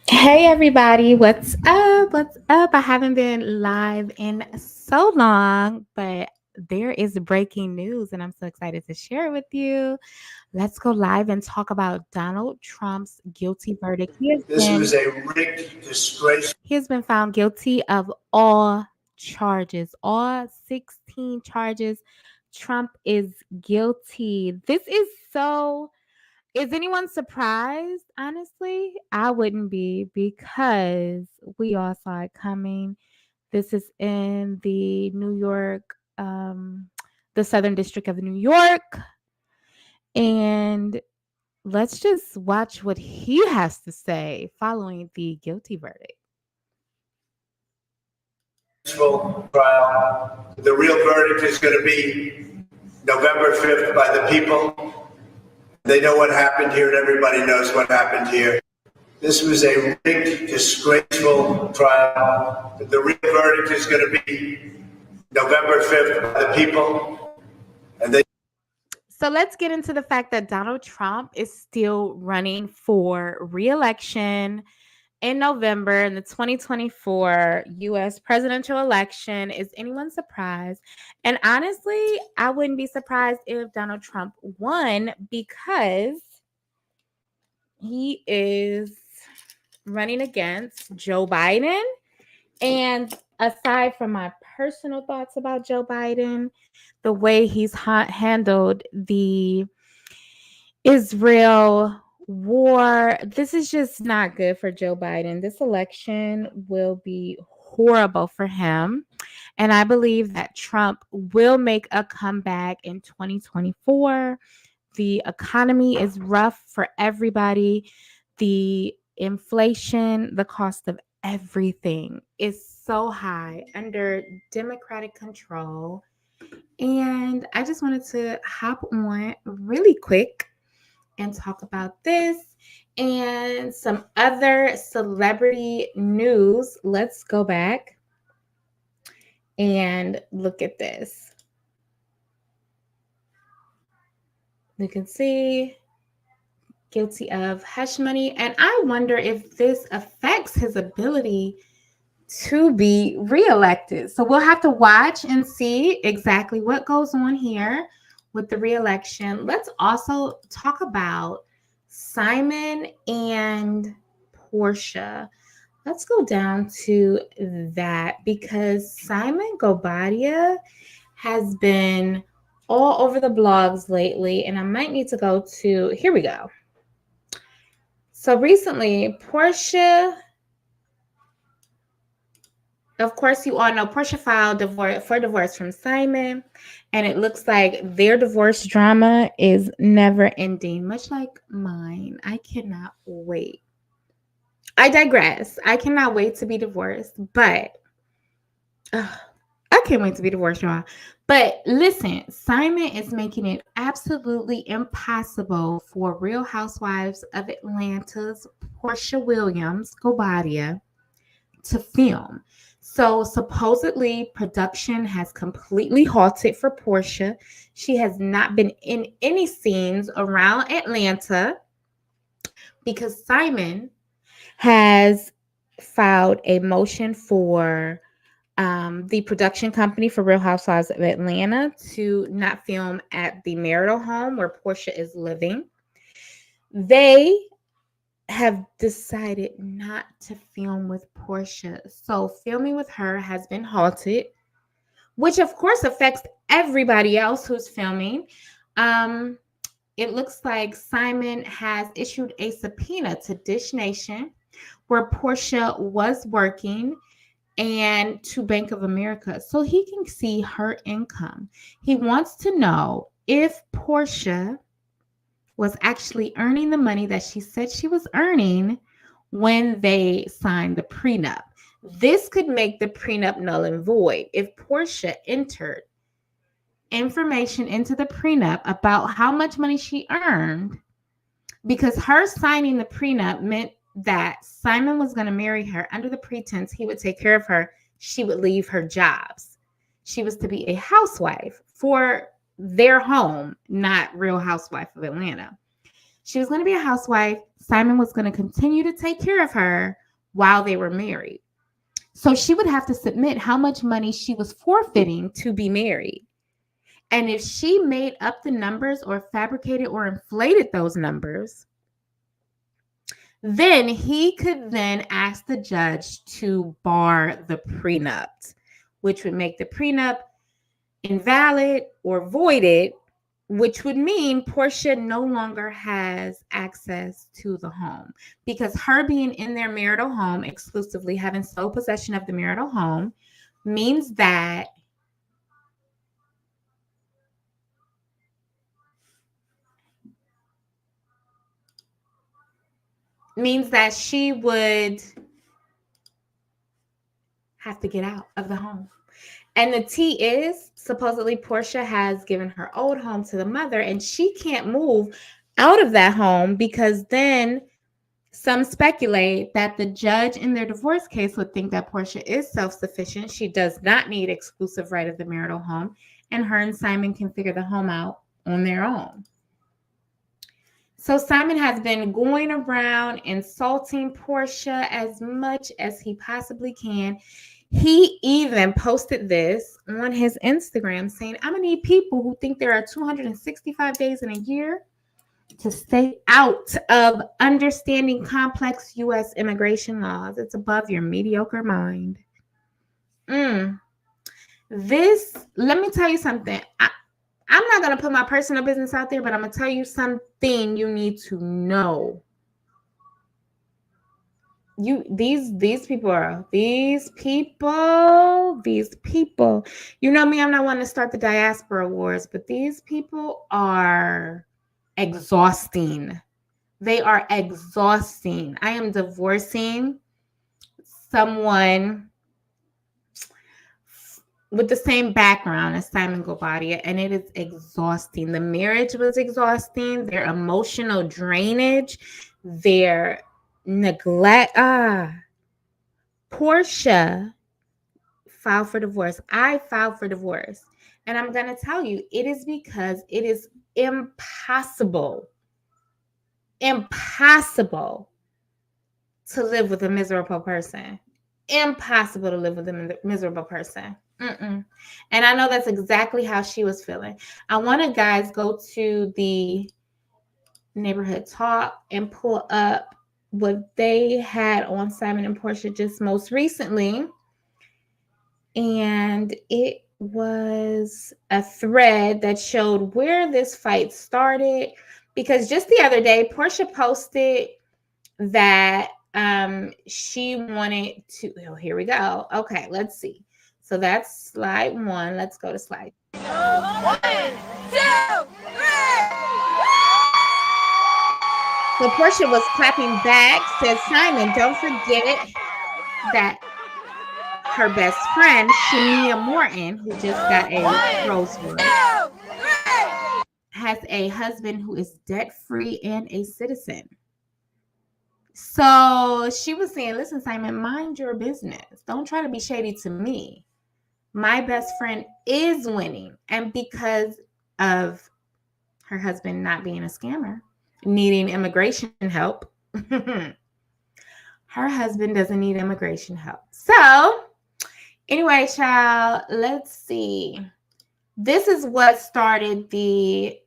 Hey everybody, what's up? What's up? I haven't been live in so long, but there is breaking news and I'm so excited to share it with you. Let's go live and talk about Donald Trump's guilty verdict. This was a rigged, disgraceful. He has been found guilty of all charges, all 16 charges. Trump is guilty. This is so Is anyone surprised? Honestly, I wouldn't be because we all saw it coming. This is in the New York, the Southern District of New York. And let's just watch what he has to say following the guilty verdict. Trial. The real verdict is going to be November 5th by the people. They know what happened here, and everybody knows what happened here. This was a rigged, disgraceful trial. The real verdict is going to be November 5th by the people. So let's get into the fact that Donald Trump is still running for re-election in November in the 2024 US presidential election. Is anyone surprised? And honestly, I wouldn't be surprised if Donald Trump won because he is running against Joe Biden. And aside from my personal thoughts about Joe Biden, the way he's handled the Israel war, this is just not good for Joe Biden. This election will be horrible for him. And I believe that Trump will make a comeback in 2024. The economy is rough for everybody. The inflation, the cost of everything is so high under Democratic control. And I just wanted to hop on really quick and talk about this and some other celebrity news. Let's go back and look at this. You can see guilty of hush money. And I wonder if this affects his ability to be reelected. So we'll have to watch and see exactly what goes on here with the reelection. Let's also talk about Simon and Portia. Let's go down to that because Simon Gobadia has been all over the blogs lately, and I might need to go to, here we go. So recently, Portia, of course, you all know Portia filed for divorce from Simon, and it looks like their divorce drama is never ending, much like mine. I cannot wait. I digress. I cannot wait to be divorced, but I can't wait to be divorced, y'all. But listen, Simon is making it absolutely impossible for Real Housewives of Atlanta's Portia Williams Gobadia to film. So supposedly production has completely halted for Portia. She has not been in any scenes around Atlanta because Simon has filed a motion for the production company for Real Housewives of Atlanta to not film at the marital home where Portia is living. They have decided not to film with Portia. So filming with her has been halted, which of course affects everybody else who's filming. It looks like Simon has issued a subpoena to Dish Nation where Portia was working and to Bank of America so he can see her income. He wants to know if Portia was actually earning the money that she said she was earning when they signed the prenup. This could make the prenup null and void if Portia entered information into the prenup about how much money she earned, because her signing the prenup meant that Simon was going to marry her under the pretense he would take care of her. She would leave her jobs. She was to be a housewife for their home, not Real Housewife of Atlanta. She was going to be a housewife. Simon was going to continue to take care of her while they were married. So she would have to submit how much money she was forfeiting to be married. And if she made up the numbers or fabricated or inflated those numbers, then he could then ask the judge to bar the prenup, which would make the prenup invalid or voided, which would mean Portia no longer has access to the home, because her being in their marital home exclusively, having sole possession of the marital home, means that she would have to get out of the home. And the tea is, supposedly Portia has given her old home to the mother, and she can't move out of that home, because then some speculate that the judge in their divorce case would think that Portia is self-sufficient. She does not need exclusive right of the marital home, and her and Simon can figure the home out on their own. So Simon has been going around insulting Portia as much as he possibly can. He even posted this on his Instagram saying, I'm going to need people who think there are 265 days in a year to stay out of understanding complex U.S. immigration laws. It's above your mediocre mind. This, let me tell you something. I'm not going to put my personal business out there, but I'm going to tell you something you need to know. These people, you know me, I'm not wanting to start the diaspora wars, but these people are exhausting. They are exhausting. I am divorcing someone with the same background as Simon Guobadia, and it is exhausting. The marriage was exhausting. Their emotional drainage, their neglect. Portia filed for divorce. I filed for divorce. And I'm going to tell you, it is because it is impossible to live with a miserable person. Impossible to live with a miserable person. And I know that's exactly how she was feeling. I want to, guys, go to the Neighborhood Talk and pull up what they had on Simon and Portia just most recently. And it was a thread that showed where this fight started, because just the other day, Portia posted that she wanted to, oh, here we go. Okay, let's see. So that's slide 1. Let's go to slide 2. 1, 2, 3. So Portia was clapping back, said, Simon, don't forget that her best friend, Shania Morton, who just got a Rosewood, has a husband who is debt-free and a citizen. So she was saying, listen, Simon, mind your business. Don't try to be shady to me. My best friend is winning. And because of her husband not being a scammer, needing immigration help, her husband doesn't need immigration help. So anyway, child, let's see. This is what started the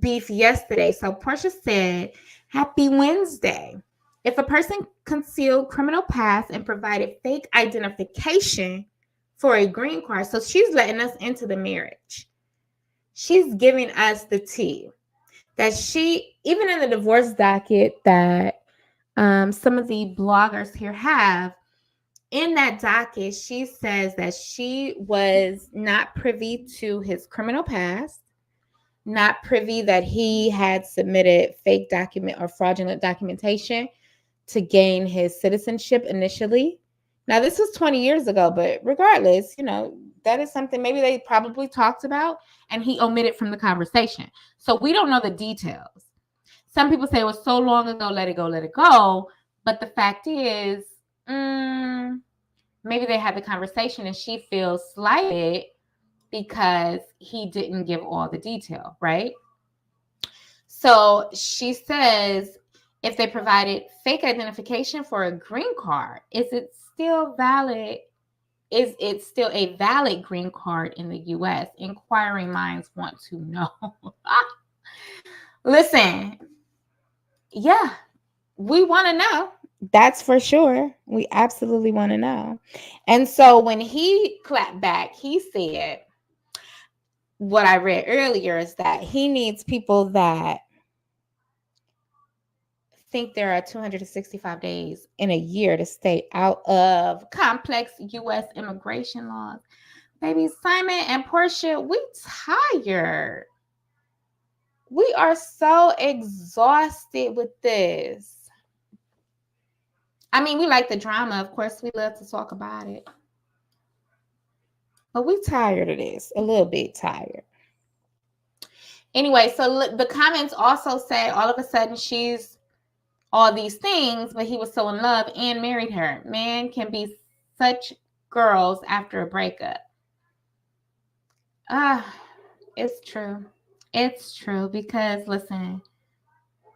beef yesterday. So Portia said, Happy Wednesday. If a person concealed criminal past and provided fake identification for a green card, so she's letting us into the marriage. She's giving us the tea that she, even in the divorce docket that some of the bloggers here have, in that docket, she says that she was not privy to his criminal past, not privy that he had submitted fake document or fraudulent documentation to gain his citizenship initially. Now, this was 20 years ago, but regardless, you know, that is something maybe they probably talked about and he omitted from the conversation. So we don't know the details. Some people say it was so long ago, let it go, let it go. But the fact is, maybe they had the conversation and she feels slighted because he didn't give all the detail, right? So she says, if they provided fake identification for a green card, is it still valid? Is it still a valid green card in the U.S.? Inquiring minds want to know. Listen, yeah, we want to know. That's for sure. We absolutely want to know. And so when he clapped back, he said, what I read earlier is that he needs people that think there are 265 days in a year to stay out of complex U.S. immigration laws. Baby, Simon and Portia, we tired. We are so exhausted with this. I mean, we like the drama. Of course, we love to talk about it. But we tired of this. A little bit tired. Anyway, so the comments also say all of a sudden she's all these things, but he was so in love and married her. Man can be such girls after a breakup. It's true. It's true because listen,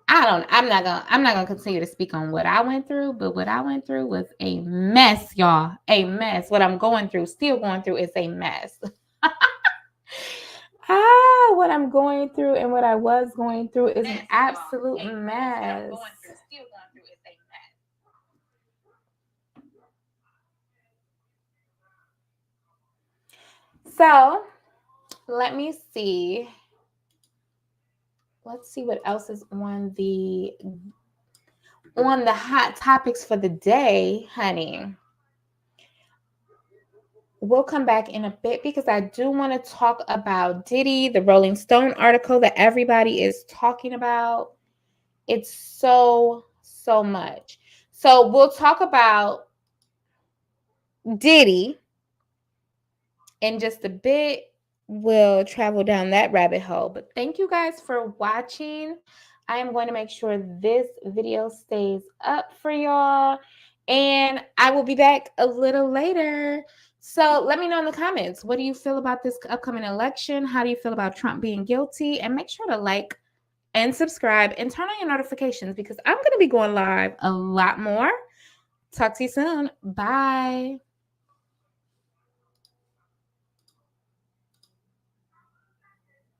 I'm not gonna continue to speak on what I went through, but what I went through was a mess, y'all. A mess. What I'm going through, still going through, is a mess. What I'm going through and what I was going through is an absolute mess. So let me see. Let's see what else is on the hot topics for the day, honey. We'll come back in a bit because I do want to talk about Diddy, the Rolling Stone article that everybody is talking about. It's so much. So we'll talk about Diddy in just a bit. We'll travel down that rabbit hole. But thank you guys for watching. I am going to make sure this video stays up for y'all. And I will be back a little later. So let me know in the comments. What do you feel about this upcoming election? How do you feel about Trump being guilty? And make sure to like and subscribe and turn on your notifications because I'm going to be going live a lot more. Talk to you soon. Bye.